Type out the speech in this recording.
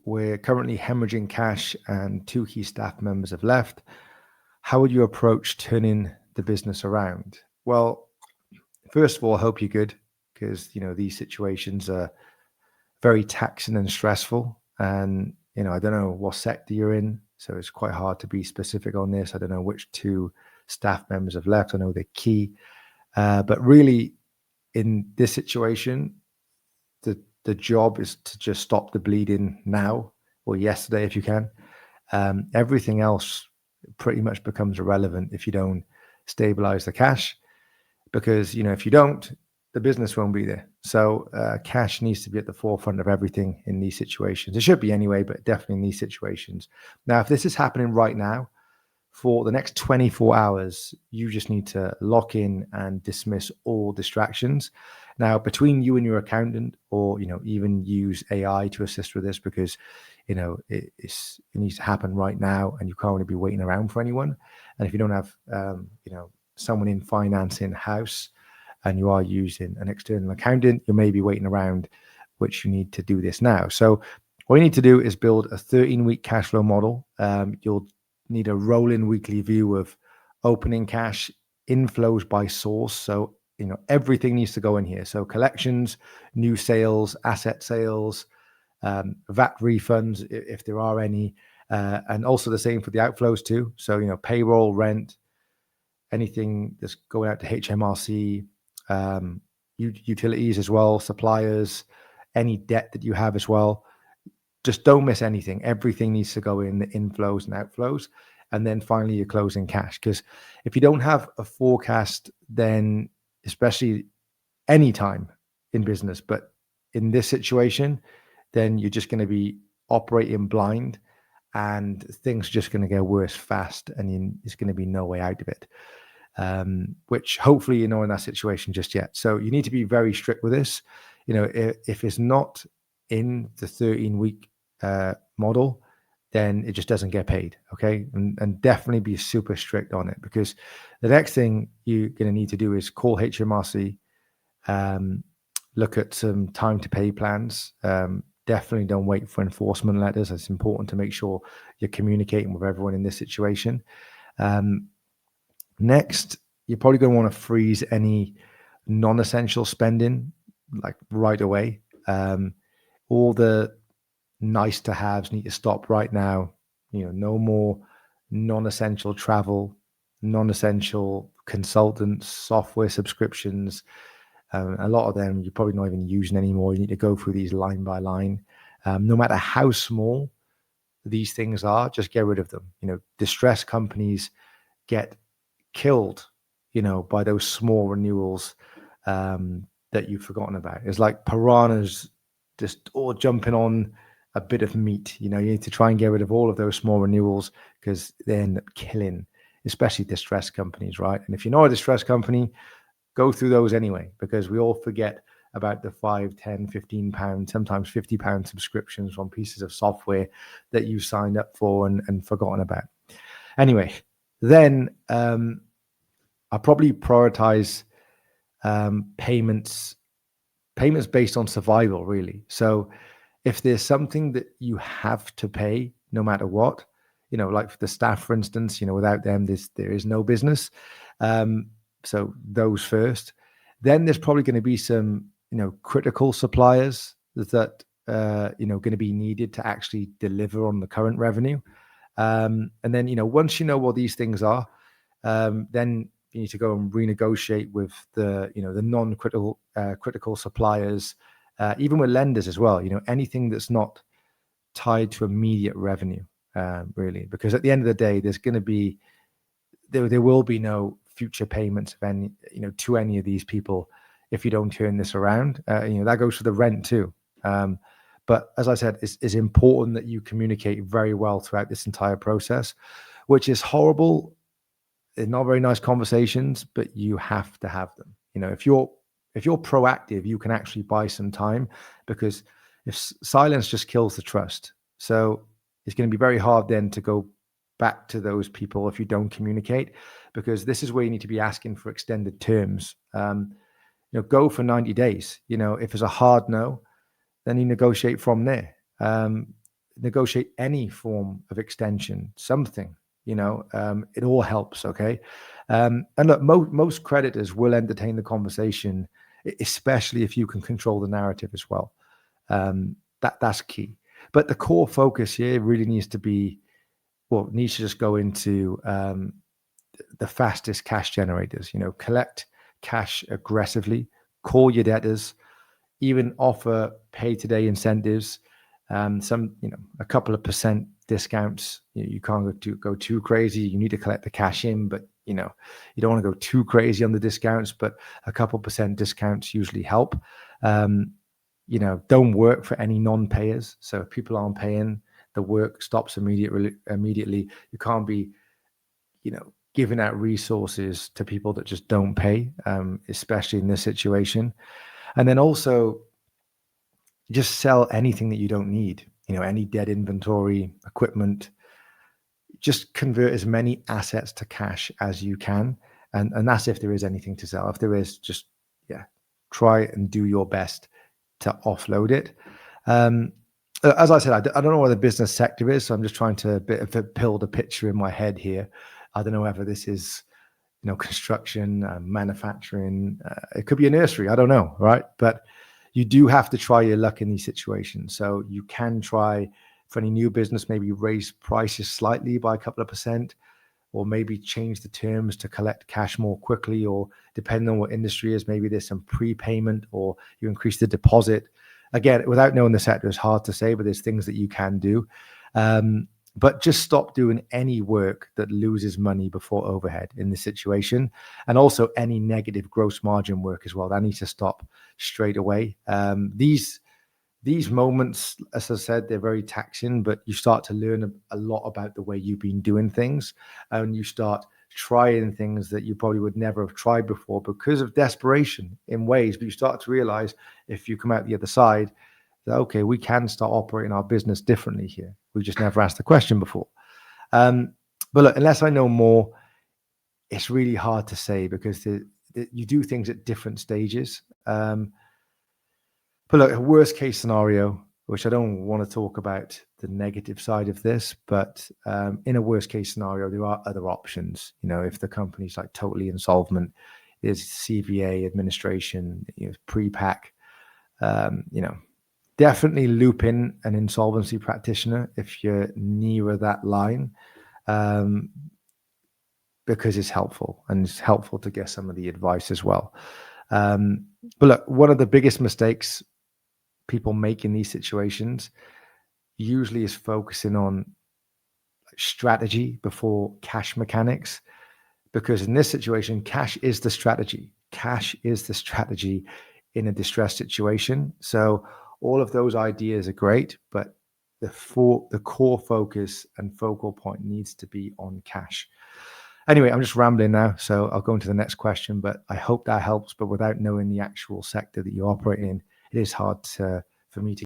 We're currently hemorrhaging cash and 2 key staff members have left. How would you approach turning the business around? Well, first of all, I hope you're good, because these situations are very taxing and stressful. And I don't know what sector you're in, so it's quite hard to be specific on this. I don't know which 2 staff members have left. I know they're key, but really, in this situation, the job is to just stop the bleeding now or yesterday if you can. Everything else pretty much becomes irrelevant if you don't stabilize the cash, because if you don't, the business won't be there. So cash needs to be at the forefront of everything in these situations. It should be anyway, but definitely in these situations. Now, if this is happening right now, for the next 24 hours, you just need to lock in and dismiss all distractions. Now, between you and your accountant, or even use AI to assist with this, because it needs to happen right now, and you can't really be waiting around for anyone. And if you don't have someone in finance in house, and you are using an external accountant, you may be waiting around, which you need to do this now. So what you need to do is build a 13-week cash flow model. You'll need a rolling weekly view of opening cash, inflows by source. So everything needs to go in here. So collections, new sales, asset sales, VAT refunds if there are any, and also the same for the outflows too. So payroll, rent, anything that's going out to HMRC, utilities as well, suppliers, any debt that you have as well. Just don't miss anything. Everything needs to go in, the inflows and outflows. And then finally, your closing cash. Because if you don't have a forecast, then especially any time in business, but in this situation, then you're just going to be operating blind, and things are just going to get worse fast, and there's going to be no way out of it. Which hopefully you're not in that situation just yet. So you need to be very strict with this. If it's not in the 13-week model, then it just doesn't get paid. Okay. And definitely be super strict on it, because the next thing you're going to need to do is call HMRC, look at some time to pay plans. Definitely don't wait for enforcement letters. It's important to make sure you're communicating with everyone in this situation. Next, you're probably going to want to freeze any non-essential spending, like right away. All the nice to haves need to stop right now. No more non-essential travel, non-essential consultants, software subscriptions. A lot of them you're probably not even using anymore. You need to go through these line by line. No matter how small these things are, just get rid of them. Distressed companies get killed, by those small renewals that you've forgotten about. It's like piranhas just all jumping on a bit of meat. You need to try and get rid of all of those small renewals, because they end up killing, especially distressed companies, right? And if you're not a distressed company, go through those anyway, because we all forget about the 5, 10, 15 pound, sometimes 50 pound subscriptions on pieces of software that you signed up for and forgotten about. Anyway, then I'll probably prioritize payments based on survival, really. So if there's something that you have to pay no matter what, like for the staff, for instance, without them, there is no business. So those first. Then there's probably going to be some, critical suppliers that, going to be needed to actually deliver on the current revenue. And then, once you know what these things are, then you need to go and renegotiate with the non-critical critical suppliers, even with lenders as well. Anything that's not tied to immediate revenue, really, because at the end of the day, there's going to be there will be no future payments of any to any of these people if you don't turn this around. That goes for the rent too. But as I said, it's important that you communicate very well throughout this entire process, which is horrible. They're not very nice conversations, but you have to have them. If you're proactive, you can actually buy some time, because if silence just kills the trust. So it's going to be very hard then to go back to those people if you don't communicate, because this is where you need to be asking for extended terms. Go for 90 days. If it's a hard no, then you negotiate from there. negotiate any form of extension, something, it all helps. Okay. And look, most creditors will entertain the conversation, especially if you can control the narrative as well. That's key. But the core focus here really needs to just go into the fastest cash generators. Collect cash aggressively, call your debtors, even offer pay today incentives. A couple of percent discounts. You can't go too crazy. You need to collect the cash in, but you don't want to go too crazy on the discounts, but a couple percent discounts usually help. Don't work for any non-payers. So if people aren't paying, the work stops immediately. You can't be, giving out resources to people that just don't pay, especially in this situation. And then also just sell anything that you don't need, any dead inventory, equipment. Just convert as many assets to cash as you can. And that's if there is anything to sell. If there is, just, try and do your best to offload it. As I said, I don't know what the business sector is, so I'm just trying to build a picture in my head here. I don't know whether this is, construction, manufacturing. It could be a nursery. I don't know, right? But you do have to try your luck in these situations. So you can try for any new business, maybe raise prices slightly by a couple of percent, or maybe change the terms to collect cash more quickly, or depending on what industry is, maybe there's some prepayment or you increase the deposit. Again, without knowing the sector, it's hard to say, but there's things that you can do. But just stop doing any work that loses money before overhead in this situation. And also any negative gross margin work as well. That needs to stop straight away. These moments, as I said, they're very taxing, but you start to learn a lot about the way you've been doing things, and you start trying things that you probably would never have tried before because of desperation in ways. But you start to realize if you come out the other side that, okay, we can start operating our business differently here. We just never asked the question before. But look, unless I know more, it's really hard to say because you do things at different stages. But look, a worst case scenario, which I don't want to talk about the negative side of this, but in a worst case scenario, there are other options. If the company's like totally insolvent, there's CVA administration, pre-pack, definitely loop in an insolvency practitioner if you're nearer that line, because it's helpful, and it's helpful to get some of the advice as well. But look, one of the biggest mistakes people make in these situations usually is focusing on strategy before cash mechanics, because in this situation, cash is the strategy. Cash is the strategy in a distressed situation. So all of those ideas are great, but the core focus and focal point needs to be on cash. Anyway, I'm just rambling now, so I'll go into the next question, but I hope that helps. But without knowing the actual sector that you operate in, it is hard for me to